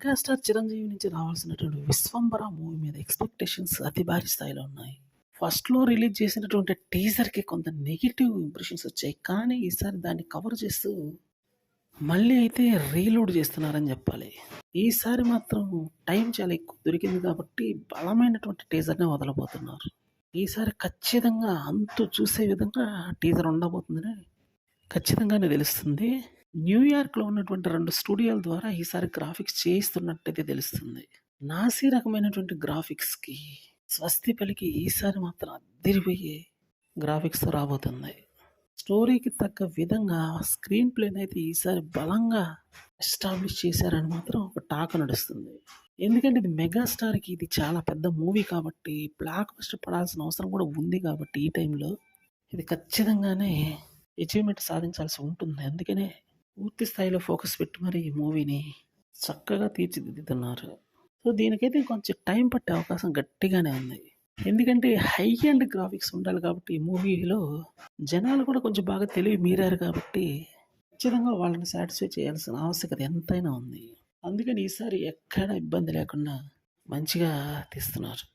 Megastar Chiranjeevi నుంచి రావాల్సినటువంటి 'Vishwambhara' movie మీద ఎక్స్‌పెక్టేషన్స్ అతి భారీ స్థాయిలో ఉన్నాయి. ఫస్ట్‌లో రిలీజ్ చేసినటువంటి టీజర్‌కి కొంత నెగెటివ్ ఇంప్రెషన్స్ వచ్చాయి. కానీ ఈసారి దాన్ని కవర్ చేస్తూ మళ్ళీ అయితే రీలోడ్ చేస్తున్నారని చెప్పాలి. ఈసారి మాత్రం టైం చాలా ఎక్కువ దొరికింది కాబట్టి బలమైనటువంటి టీజర్‌నే వదలబోతున్నారు. ఈసారి ఖచ్చితంగా అంతు చూసే విధంగా టీజర్ ఉండబోతుందని ఖచ్చితంగానే తెలుస్తుంది. న్యూయార్క్‌లో ఉన్నటువంటి 2 స్టూడియోల ద్వారా ఈసారి గ్రాఫిక్స్ చేయిస్తున్నట్టయితే తెలుస్తుంది. నాసీ రకమైనటువంటి గ్రాఫిక్స్‌కి స్వస్తి పలికి ఈసారి మాత్రం అద్దిరిపోయే గ్రాఫిక్స్‌తో రాబోతుంది. స్టోరీకి తగ్గ విధంగా స్క్రీన్ ప్లేనైతే ఈసారి బలంగా ఎస్టాబ్లిష్ చేశారని మాత్రం ఒక టాక్ నడుస్తుంది. ఎందుకంటే ఇది మెగాస్టార్‌కి ఇది చాలా పెద్ద మూవీ కాబట్టి బ్లాక్ బస్టర్ పడాల్సిన అవసరం కూడా ఉంది కాబట్టి ఈ టైంలో ఇది ఖచ్చితంగానే అచీవ్‌మెంట్ సాధించాల్సి ఉంటుంది. అందుకనే పూర్తి స్థాయిలో ఫోకస్ పెట్టి మరి ఈ మూవీని చక్కగా తీర్చిదిద్దుతున్నారు. సో, దీనికైతే కొంచెం టైం పట్టే అవకాశం గట్టిగానే ఉంది. ఎందుకంటే హై ఎండ్ గ్రాఫిక్స్ ఉండాలి కాబట్టి ఈ మూవీలో జనాలు కూడా కొంచెం బాగా తెలివి మీరారు కాబట్టి ఖచ్చితంగా వాళ్ళని సాటిస్ఫై చేయాల్సిన ఆవశ్యకత ఎంతైనా ఉంది. అందుకని ఈసారి ఎక్కడ ఇబ్బంది లేకుండా మంచిగా తీస్తున్నారు.